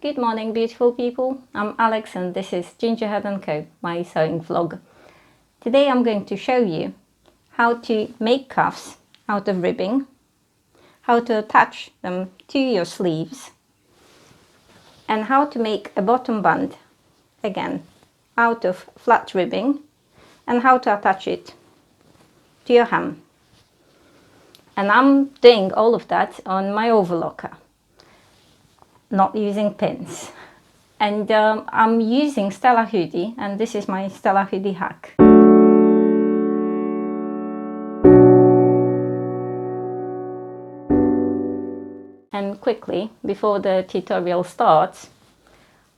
Good morning, beautiful people. I'm Alex and this is Gingerhead & Co, my sewing vlog. Today I'm going to show you how to make cuffs out of ribbing, how to attach them to your sleeves, and how to make a bottom band, again, out of flat ribbing, and how to attach it to your hem. And I'm doing all of that on my Overlocker, not using pins. And I'm using Stella Hoodie, and this is my Stella Hoodie hack. And quickly, before the tutorial starts,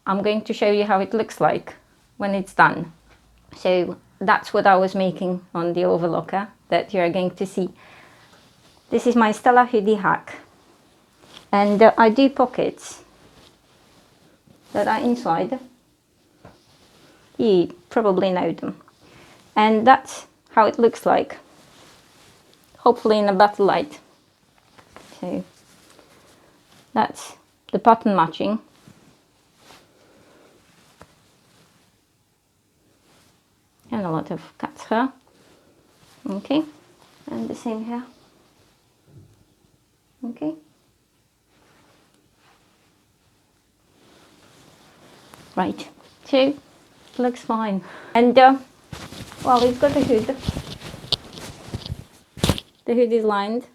I'm going to show you how it looks like when it's done. So that's what I was making on the Overlocker that you're going to see. This is my Stella Hoodie hack. And I do pockets that are inside. You probably know them. And that's how it looks like, hopefully in a better light. So that's the pattern matching. And a lot of cat's hair. Okay, and the same here. Okay. Right, so looks fine. And well, we've got the hood. The hood is lined.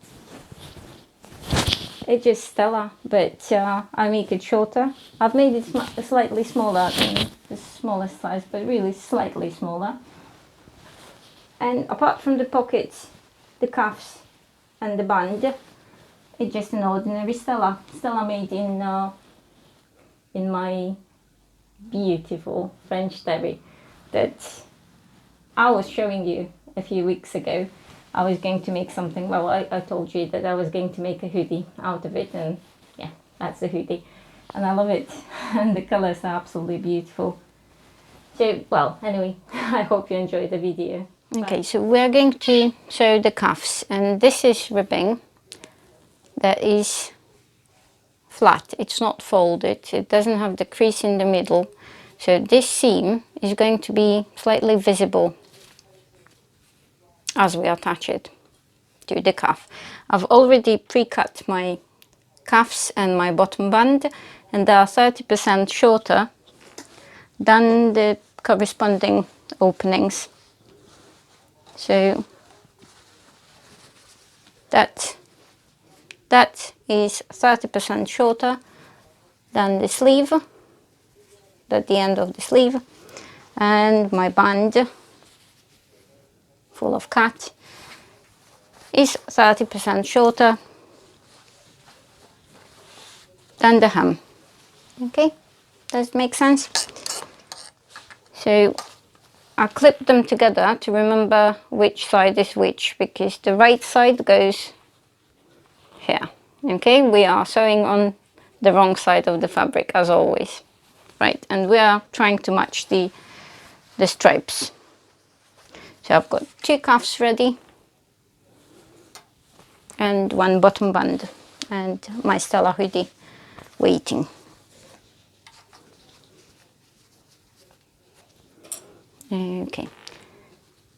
It's just Stella, but I make it shorter. I've made it slightly smaller than the smallest size, but really slightly smaller. And apart from the pockets, the cuffs and the band, it's just an ordinary Stella. Stella made in my beautiful French terry that I was showing you a few weeks ago. I was going to make something, well, I told you that I was going to make a hoodie out of it, and yeah, that's the hoodie. And I love it, and the colours are absolutely beautiful. So, well, anyway, I hope you enjoyed the video. Okay, so we're going to sew the cuffs, and this is ribbing that is flat. It's not folded, it doesn't have the crease in the middle. So this seam is going to be slightly visible as we attach it to the cuff. I've already pre-cut my cuffs and my bottom band, and they are 30% shorter than the corresponding openings. So that is 30% shorter than the sleeve, at the end of the sleeve, and my band full of cat is 30% shorter than the hem. Okay, does it make sense? So I clip them together to remember which side is which, because the right side goes here. Okay, we are sewing on the wrong side of the fabric as always, right? And we are trying to match the stripes. So I've got two cuffs ready and one bottom band and my Stella Hoodie waiting. Okay,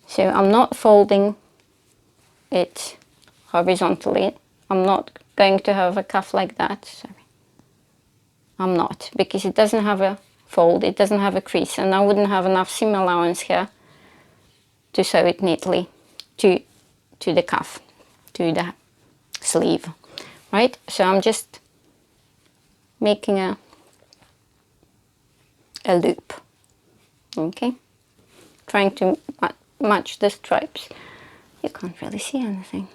so I'm not folding it horizontally. I'm not going to have a cuff like that. Sorry. I'm not, because it doesn't have a fold, it doesn't have a crease, and I wouldn't have enough seam allowance here to sew it neatly to the cuff, to the sleeve, right? So I'm just making a loop, okay? Trying to match the stripes. You can't really see anything.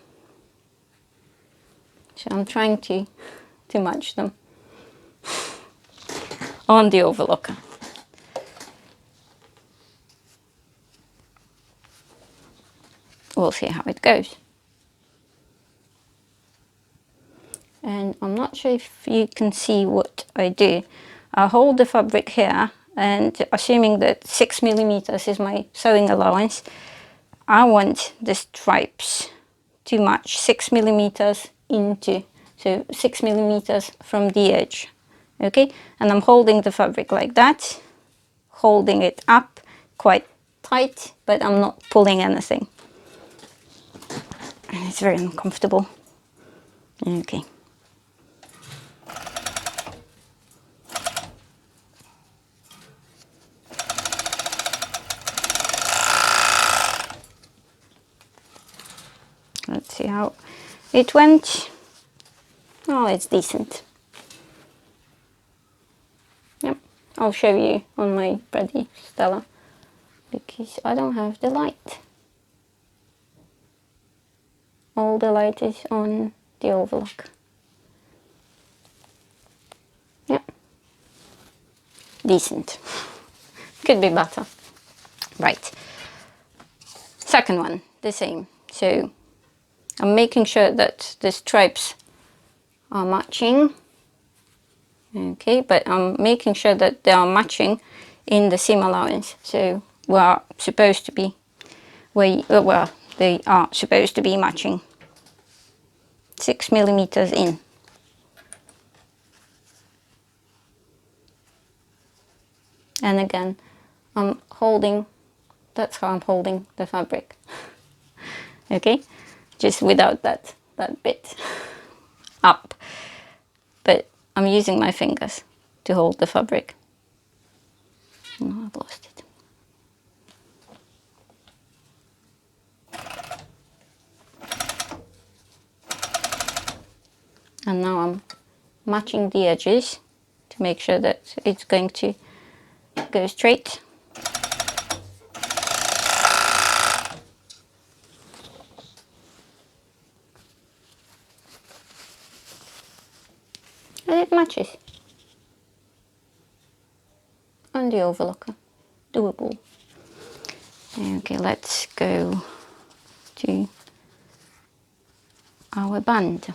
So I'm trying to match them on the Overlocker. We'll see how it goes. And I'm not sure if you can see what I do. I hold the fabric here, and assuming that 6mm is my sewing allowance, I want the stripes to match 6mm into, so 6mm from the edge, Okay, and I'm holding the fabric like that, holding it up quite tight, but I'm not pulling anything. And it's very uncomfortable. Okay. Let's see how it went. Oh, it's decent. Yep, I'll show you on my Buttons Stella because I don't have the light. All the light is on the Overlocker. Yep, decent. Could be better. Right. Second one, the same. So I'm making sure that the stripes are matching. Okay, but I'm making sure that they are matching in the seam allowance. So we are supposed to be, well, they are supposed to be matching 6 millimeters in. And again, I'm holding, that's how I'm holding the fabric. Okay, just without that bit up. But I'm using my fingers to hold the fabric. Oh, I've lost it. And now I'm matching the edges to make sure that it's going to go straight. And it matches. On the Overlocker. Doable. Okay, let's go to our band.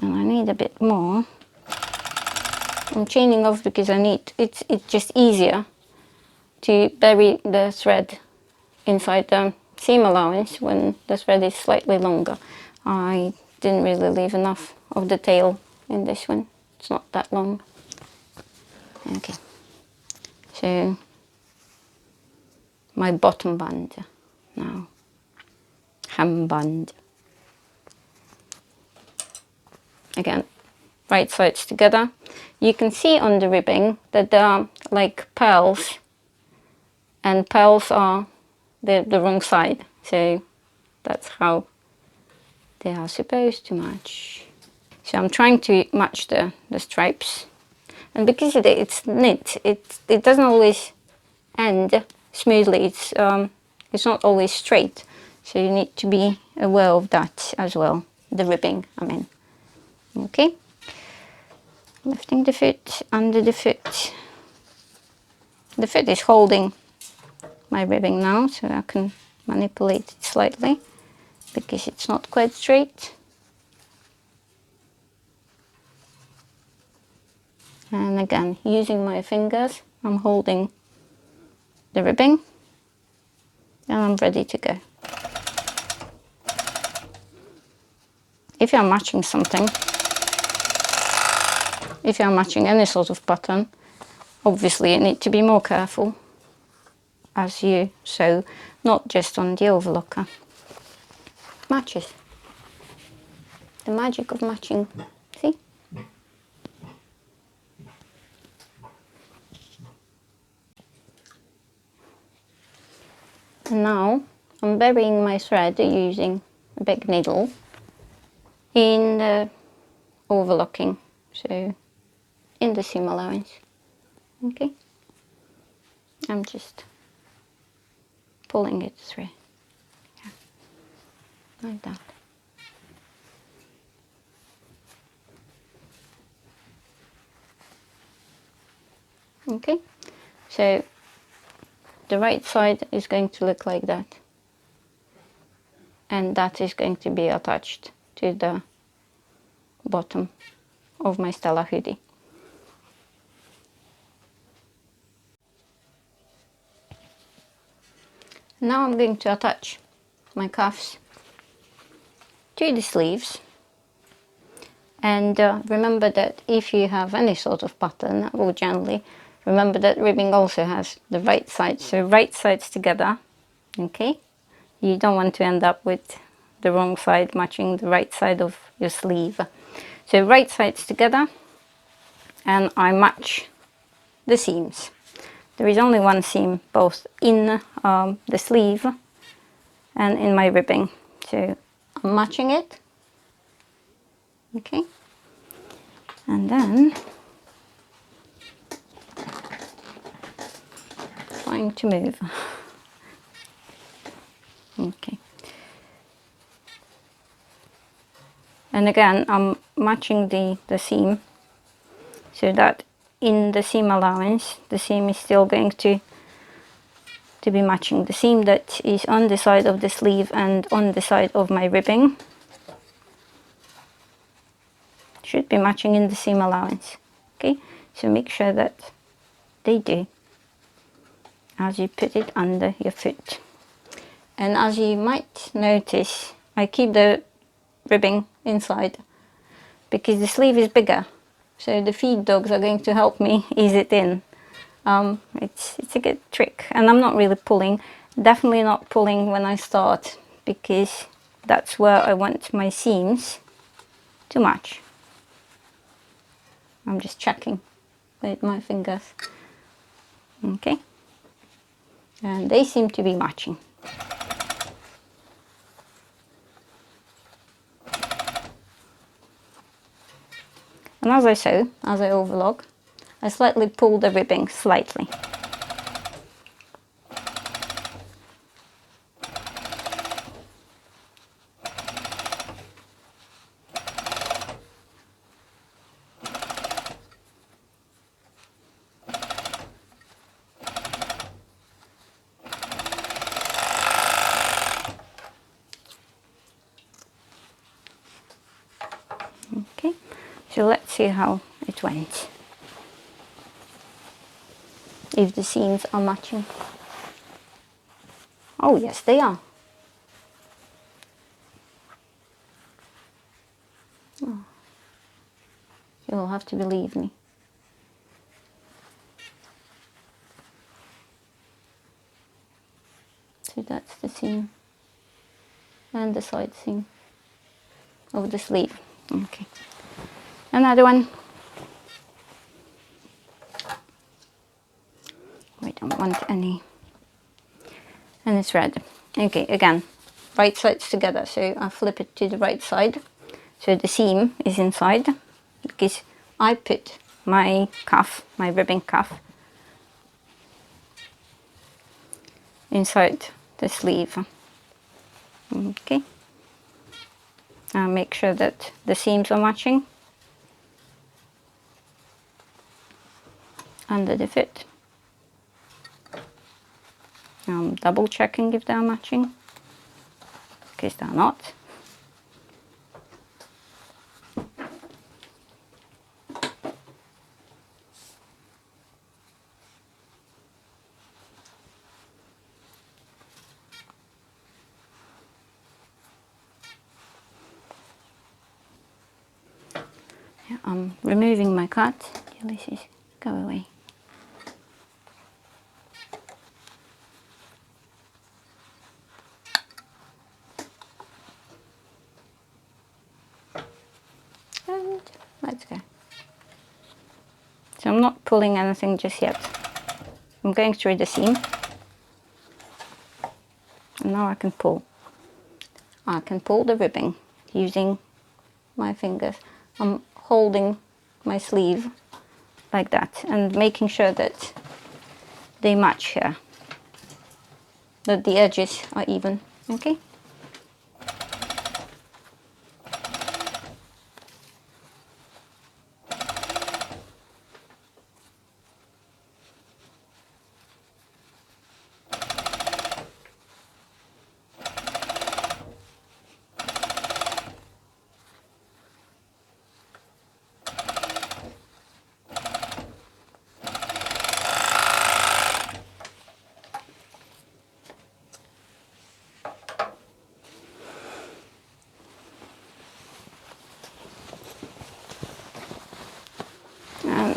And I need a bit more. I'm chaining off because I need, it's just easier to bury the thread inside the seam allowance when the thread is slightly longer. I didn't really leave enough of the tail in this one. It's not that long. Okay, so my bottom band now, hem band. Again, right sides together. You can see on the ribbing that there are like pearls, and pearls are the wrong side, so that's how they are supposed to match. So I'm trying to match the stripes, and because it's knit, it doesn't always end smoothly. It's not always straight, so you need to be aware of that as well. The ribbing, I mean. Okay, lifting the foot, under the foot. The foot is holding my ribbing now, so I can manipulate it slightly because it's not quite straight. And again, using my fingers, I'm holding the ribbing and I'm ready to go. If you're matching something, if you're matching any sort of pattern, obviously you need to be more careful as you sew, not just on the Overlocker. Matches. The magic of matching, see? And now I'm burying my thread using a big needle in the overlocking, so in the seam allowance. Okay, I'm just pulling it through, yeah, like that. Okay, so the right side is going to look like that, and that is going to be attached to the bottom of my Stella hoodie. Now I'm going to attach my cuffs to the sleeves. And remember that if you have any sort of pattern or generally, remember that ribbing also has the right sides. So right sides together, okay? You don't want to end up with the wrong side matching the right side of your sleeve. So right sides together, and I match the seams. There is only one seam both in the sleeve and in my ribbing. So I'm matching it, okay? And then trying to move. Okay. And again, I'm matching the seam so that in the seam allowance, the seam is still going to be matching the seam that is on the side of the sleeve and on the side of my ribbing. Should be matching in the seam allowance. Okay, so make sure that they do as you put it under your foot. And as you might notice, I keep the ribbing inside because the sleeve is bigger, so the feed dogs are going to help me ease it in. It's a good trick, and I'm not really pulling, definitely not pulling when I start, because that's where I want my seams to match. I'm just checking with my fingers. Okay, and they seem to be matching. And as I sew, as I overlock, I slightly pull the ribbing slightly. Okay, so let's see how it went. If the seams are matching. Oh yes, they are. Oh. You'll have to believe me. So that's the seam and the side seam of the sleeve. Okay, another one. We don't want any thread. Okay, again, right sides together, so I flip it to the right side so the seam is inside, because I put my cuff, my ribbing cuff, inside the sleeve. Okay, I'll make sure that the seams are matching under the foot. I'm double checking if they're matching, because they're not. Yeah, I'm removing my cut. Ulysses, go away. And let's go. So I'm not pulling anything just yet. I'm going through the seam. And now I can pull. I can pull the ribbing using my fingers. I'm holding my sleeve like that and making sure that they match here, that the edges are even. Okay.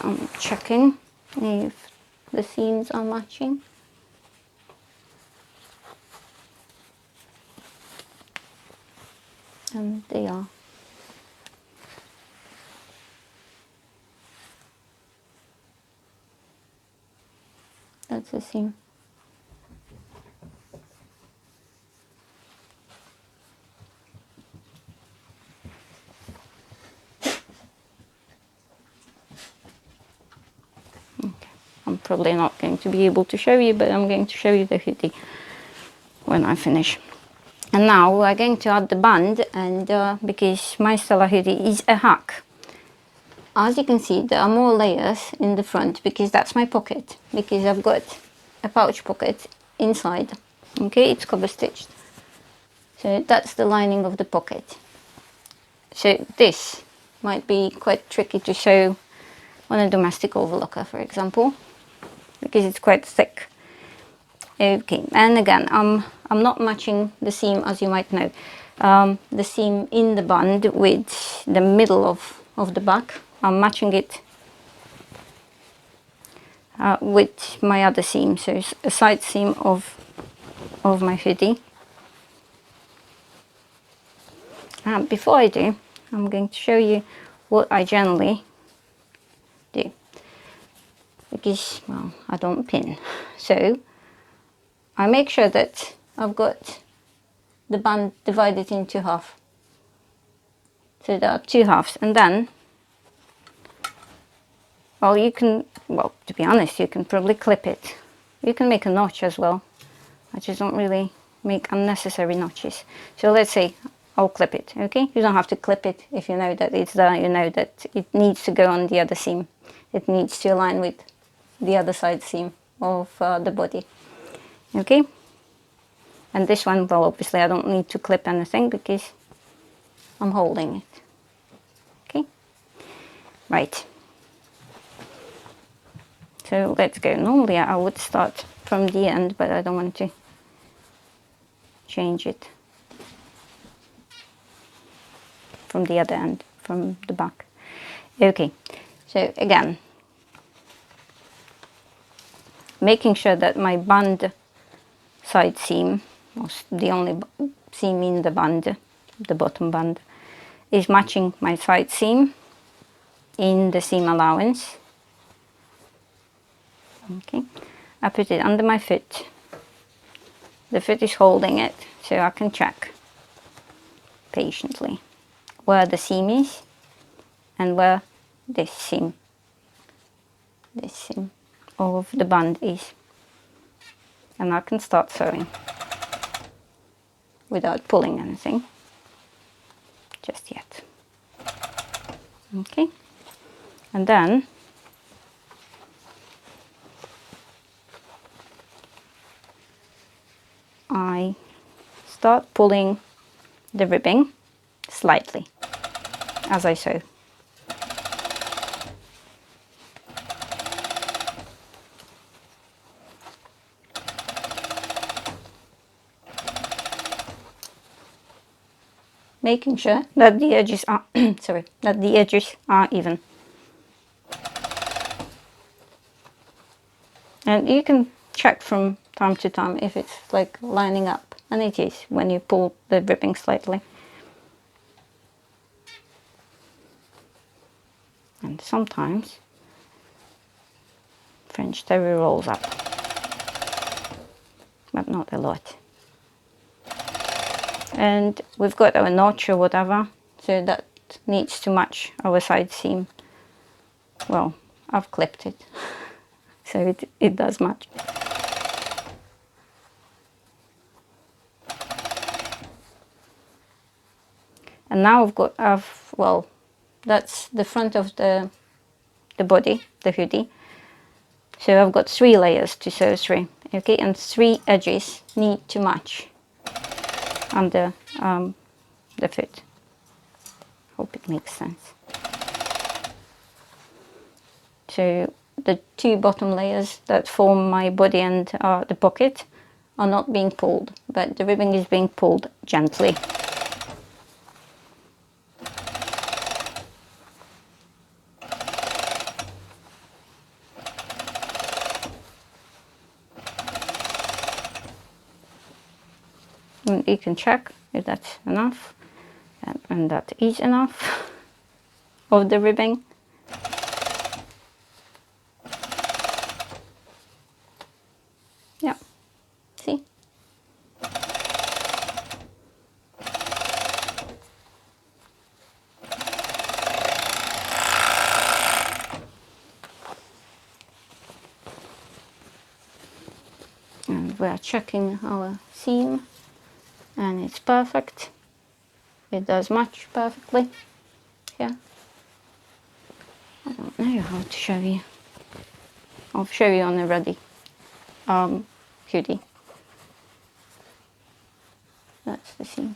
I'm checking if the seams are matching. And they are. That's the seam. Okay. I'm probably not going to be able to show you, but I'm going to show you the hoodie when I finish. And now we're going to add the band, and because my Stella hoodie is a hack. As you can see, there are more layers in the front because that's my pocket, because I've got a pouch pocket inside. Okay, it's cover stitched. So that's the lining of the pocket. So this might be quite tricky to sew on a domestic overlocker, for example, because it's quite thick. Okay, and again, I'm not matching the seam, as you might know. The seam in the band with the middle of the back. I'm matching it with my other seam, so it's a side seam of my hoodie. Before I do, I'm going to show you what I generally do, because, well, I don't pin. So I make sure that I've got the band divided into half. So there are two halves, and then, well, you can, well, to be honest, you can probably clip it. You can make a notch as well. I just don't really make unnecessary notches. So let's say I'll clip it, okay? You don't have to clip it if you know that it's there, you know that it needs to go on the other seam. It needs to align with the other side seam of the body, okay? And this one, well, obviously I don't need to clip anything because I'm holding it, okay? Right. So let's go. Normally I would start from the end, but I don't want to change it from the other end, from the back. Okay, so again, making sure that my band side seam, the only seam in the band, the bottom band, is matching my side seam in the seam allowance. Okay, I put it under my foot. The foot is holding it, so I can check patiently where the seam is and where this seam of the band is. And I can start sewing without pulling anything just yet. Okay, and then I start pulling the ribbing slightly as I sew. Making sure that the edges are sorry, that the edges are even. And you can check from time to time if it's like lining up, and it is when you pull the ribbing slightly. And sometimes French terry rolls up, but not a lot. And we've got our notch or whatever, so that needs to match our side seam. Well, I've clipped it, so it does match. And now well, that's the front of the body, the hoodie. So I've got 3 layers to sew through, okay, and 3 edges need to match under the foot. Hope it makes sense. So the 2 bottom layers that form my body and the pocket are not being pulled, but the ribbing is being pulled gently. and you can check if that's enough, and that is enough of the ribbing. Yeah, see? And we are checking our seam, and it's perfect. It does match perfectly. Yeah. I don't know how to show you. I'll show you on a ready hoodie. That's the seam.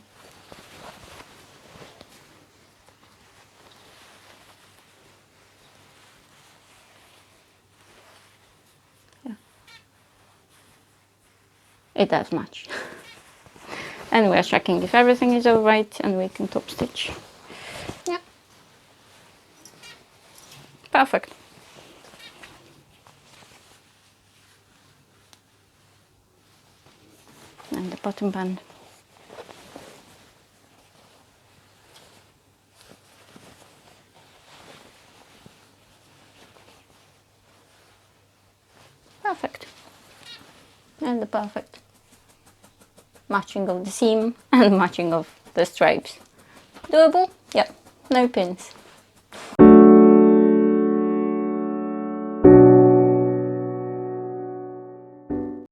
Yeah. It does match. And we're checking if everything is alright, and we can top stitch. Yeah. Perfect. And the bottom band. Perfect. And the perfect matching of the seam and matching of the stripes. Doable? Yep. No pins.